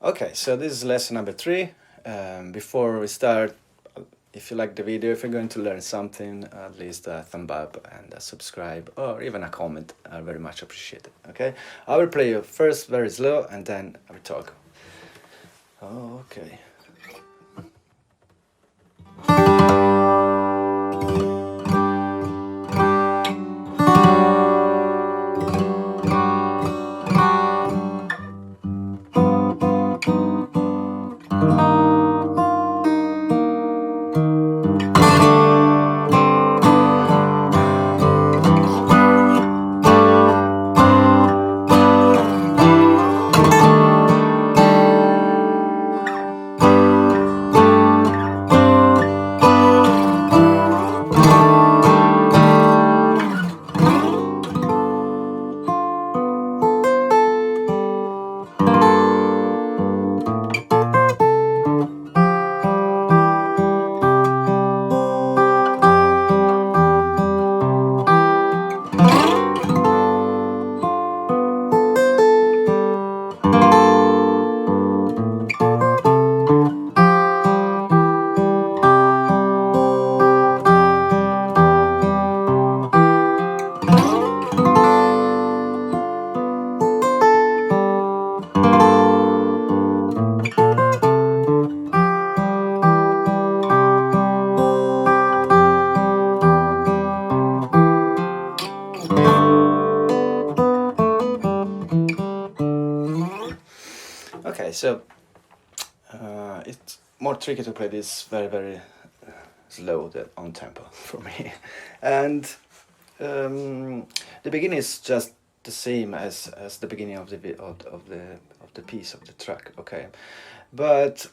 Okay, so this is lesson number 3. Before we start, if you like the video, if you're going to learn something, at least a thumb up and a subscribe or even a comment are very much appreciated. Okay, I will play you first very slow and then I will talk. Okay. Okay, so it's more tricky to play this very slow on tempo for me, and the beginning is just the same as the beginning of the piece of the track. Okay, but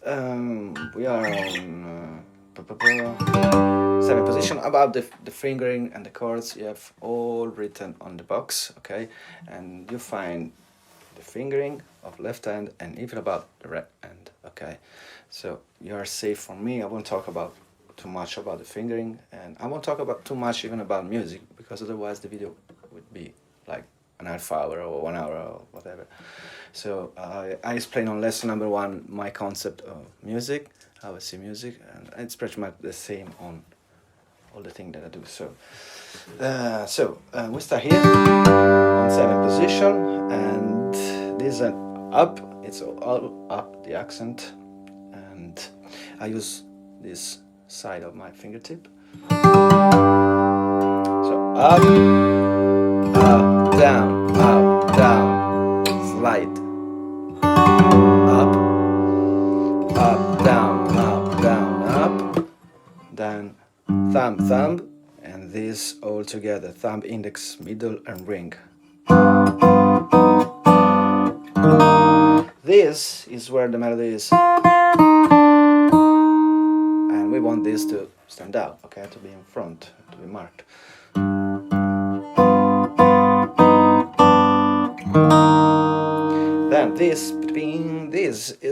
we are on 7th position. About the fingering and the chords, you have all written on the box. Okay, and you find the fingering of left hand and even about the right hand. Okay, so you are safe from me. I won't talk about too much about the fingering, and I won't talk about too much even about music, because otherwise the video would be like an half hour or 1 hour or whatever. So I explain on lesson number 1 my concept of music, how I see music, and it's pretty much the same on all the things that I do. So we start here on 7th position, and this is an up. It's all up, the accent, and I use this side of my fingertip. So up, down, slide, up, down, up, then thumb, and this all together, thumb, index, middle, and ring. This is where the melody is, and we want this to stand out, okay, to be in front, to be marked. Then this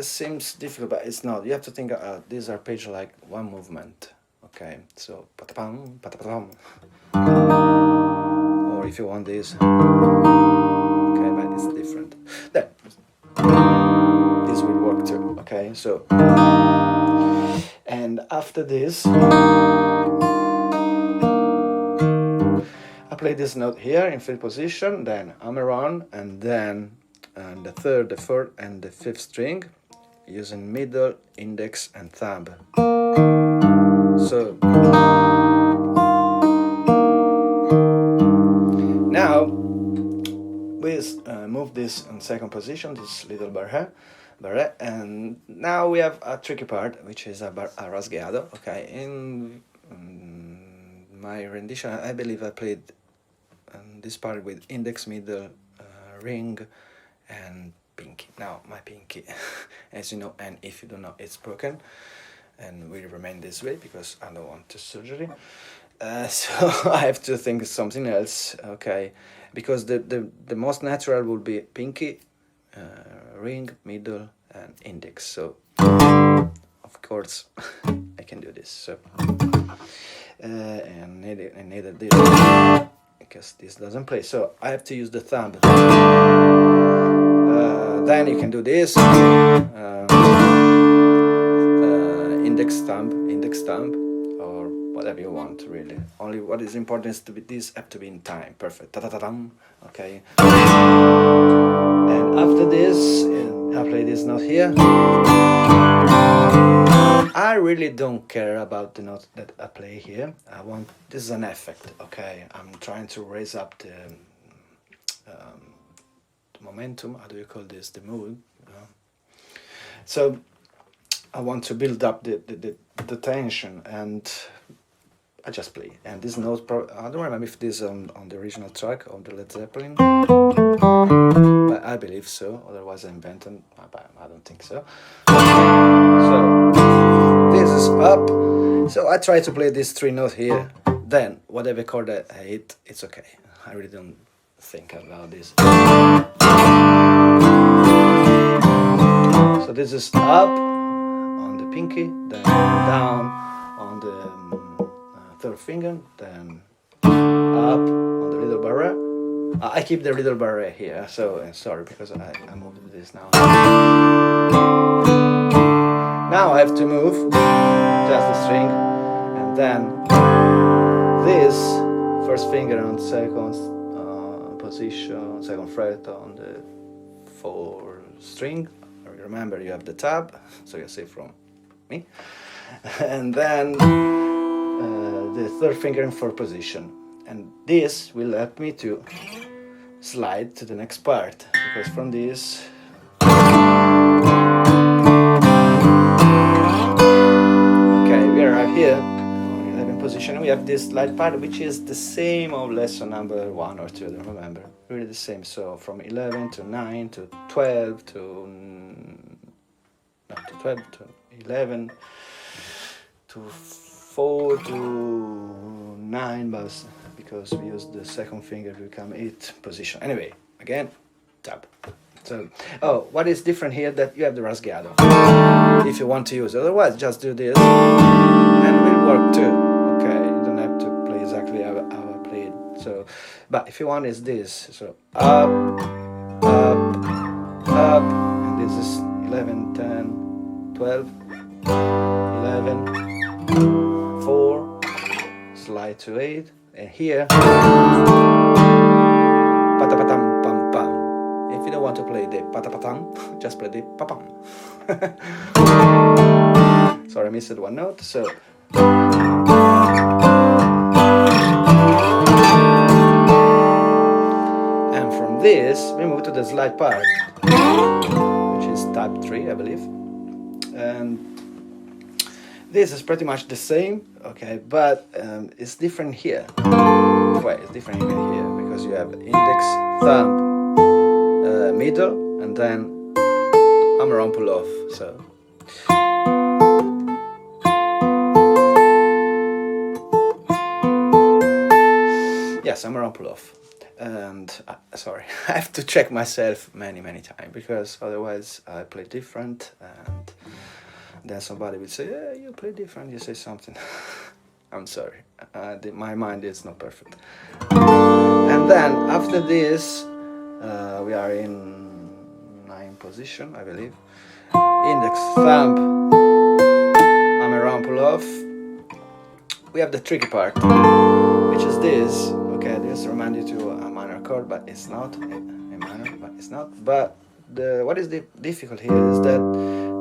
seems difficult, but it's not. You have to think these are page like one movement. Okay, so patapam, patapam. Or if you want this, okay, but it's different. Then this will work too. Okay, so and after this, I play this note here in 5th position. Then hammer on, and then the 3rd, the 4th, and the 5th string, using middle, index, and thumb. So now we move this in 2nd position, this little barré, and now we have a tricky part, which is a rasgueado. Okay, in my rendition, I believe I played this part with index, middle, ring, and pinky. Now my pinky, as you know, and if you don't know, it's broken, and will remain this way because I don't want to surgery. So I have to think something else. Okay, because the most natural would be pinky, ring, middle, and index. So of course I can do this. So and neither this, because this doesn't play. So I have to use the thumb. Then you can do this. Index thumb, or whatever you want, really. Only what is important is to be, these have to be in time. Perfect. Ta-ta-ta-dum. Okay. And after this, I play this note here. I really don't care about the note that I play here. This is an effect, okay? I'm trying to raise up the momentum. How do you call this? The mood. So I want to build up the tension, and I just play. And this note, I don't remember if this is on the original track of the Led Zeppelin, but I believe so. Otherwise, I invented. I don't think so. So this is up. So I try to play this 3 note here. Then whatever chord I hit, it's okay. I really don't think about this. So this is up on the pinky, then down on the 3rd finger, then up on the little barrel. I keep the little barrel here, so sorry because I moved this now. Now I have to move just the string, and then this 1st finger on 2nd position, 2nd fret on the 4th string. Remember, you have the tab, so you see from me, and then the 3rd finger in 4th position, and this will help me to slide to the next part, because from this we arrive here on 11th position. We have this slide part, which is the same of lesson number 1 or 2, I don't remember, really the same. So from 11 to 9 to 12 to 12 to 11 to 4 to 9, but because we use the 2nd finger to become 8th position. Anyway, again, tab. So, what is different here, that you have the rasgado if you want to use it. Otherwise, just do this and it will work too. Okay, you don't have to play exactly how I played. So, but if you want, is this. So up, up, up, and this is 11, 10, 12, 11, 4, slide to 8, and here, patapatam pam pam. If you don't want to play the patapatam, just play the papam. Sorry, I missed 1 note. So and from this we move to the slide part, which is type 3, I believe. And this is pretty much the same, okay, but it's different here. Well, it's different even here, because you have index, thumb, middle, and then hammer on pull off. So yes, hammer on pull off. And sorry, I have to check myself many times, because otherwise I play different, and then somebody will say, yeah, you play different, you say something. I'm sorry, my mind is not perfect. And then after this, we are in 9th position, I believe. Index, thumb, hammer on pull off. We have the tricky part, which is this. Okay, this reminds you to a minor chord, but it's not a minor, but it's not. But what is the difficult here is that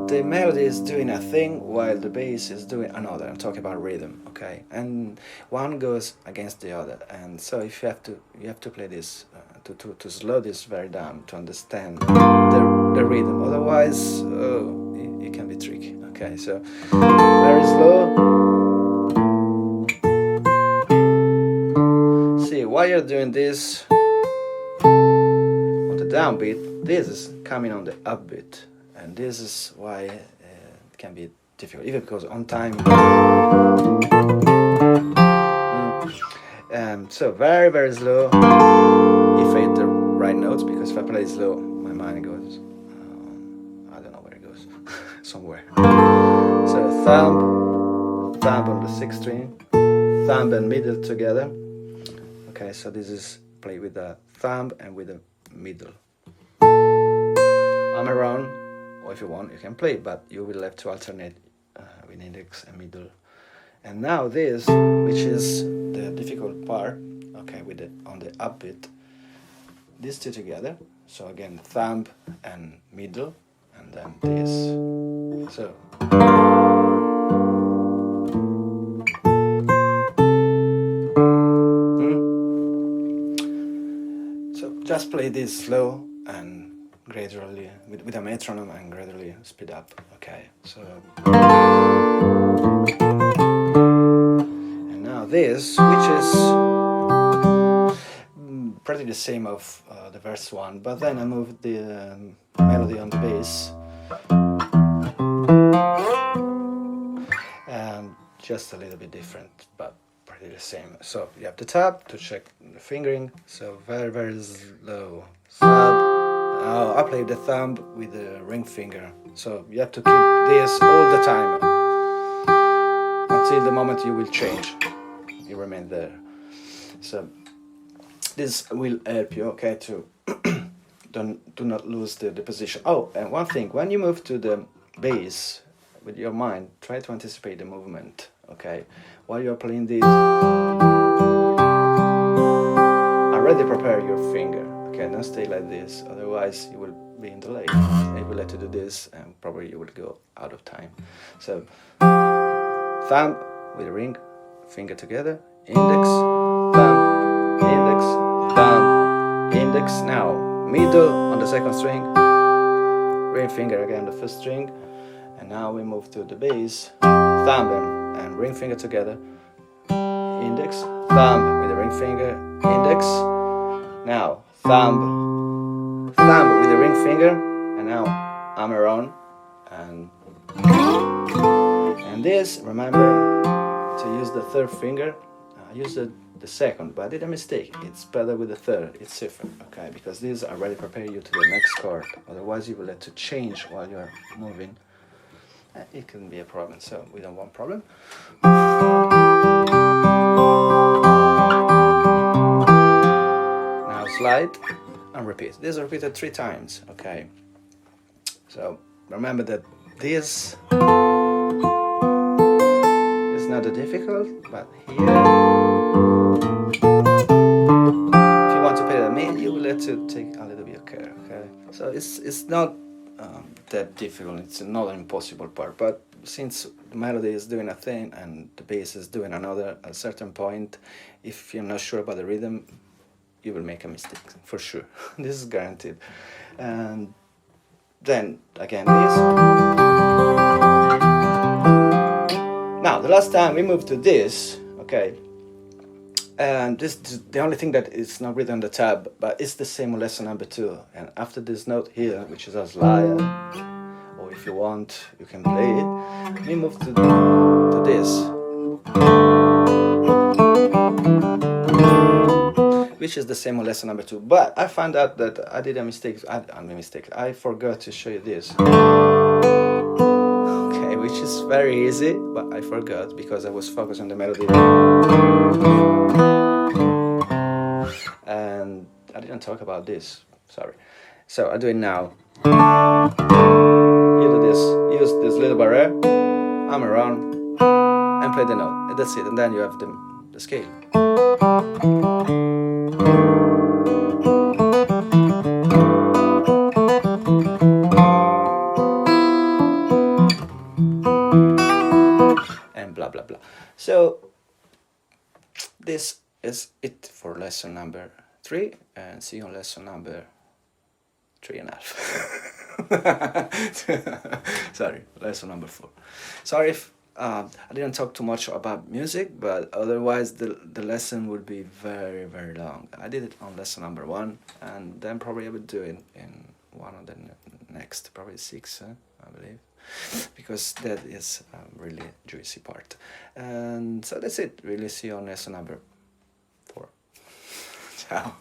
the melody is doing a thing while the bass is doing another. I'm talking about rhythm, okay? And one goes against the other, and so if you have to play this to slow this very down to understand the rhythm. Otherwise, it can be tricky. Okay, so very slow. See, while you're doing this on the downbeat, this is coming on the upbeat. And this is why it can be difficult, even because on time. So very slow. If I hit the right notes, because if I play slow, my mind goes. I don't know where it goes, somewhere. So thumb on the 6th string, thumb and middle together. Okay, so this is play with the thumb and with the middle. if you want, you can play, but you will have to alternate with index and middle. And now this, which is the difficult part, okay, with it on the upbeat, these two together. So again, thumb and middle, and then this. So. So just play this slow and gradually, with a metronome, and gradually speed up, okay? So. And now this, which is pretty the same of the verse one, but then I moved the melody on the bass, and just a little bit different, but pretty the same. So you have the tab to check the fingering, so very, very slow. Thumb. Oh, I play the thumb with the ring finger, so you have to keep this all the time until the moment you will change. You remain there. So this will help you, okay, to do not lose the position. Oh, and one thing, when you move to the bass with your mind, try to anticipate the movement, okay? While you're playing this, already prepare your finger, okay? Don't stay like this, otherwise you will be in delay. I will let you do this, and probably you will go out of time. So, thumb with the ring finger together, index, thumb, index, thumb, index. Now middle on the second string, ring finger again the first string, and now we move to the bass, thumb and ring finger together, index, thumb with the ring finger, index. Now thumb with the ring finger, and now hammer on, and this, remember to use the third finger. I used the second, but I did a mistake. It's better with the third, it's safer, okay, because these already prepare you to the next chord. Otherwise you will have to change while you're moving. It can be a problem, so we don't want problem. Now slide and repeat. This is repeated 3 times, okay. So remember that this is not that difficult, but here, if you want to play the main, you will have to take a little bit of care, okay. So it's not that difficult. It's not an impossible part, but since the melody is doing a thing and the bass is doing another, at a certain point, if you're not sure about the rhythm, you will make a mistake for sure. This is guaranteed. And then again this. Now the last time we moved to this, okay, and this is the only thing that is not written on the tab, but it's the same on lesson number 2. And after this note here, which is a slide, or if you want, you can play it, we move to this, which is the same on lesson number 2. But I found out that I did a mistake. I forgot to show you this. Okay, which is very easy, but I forgot because I was focused on the melody. And I didn't talk about this, sorry. So I do it now. You do this, use this little barrel, hammer on, and play the note. And that's it, and then you have the scale. And blah blah blah. So this is it for lesson number 3, and see you on lesson number 3.5. Sorry, lesson number 4. Sorry if I didn't talk too much about music, but otherwise the lesson would be very, very long. I did it on lesson number 1, and then probably I would do it in one of the next, probably 6, I believe, because that is a really juicy part. And so that's it. Really see you on lesson number 4. Ciao.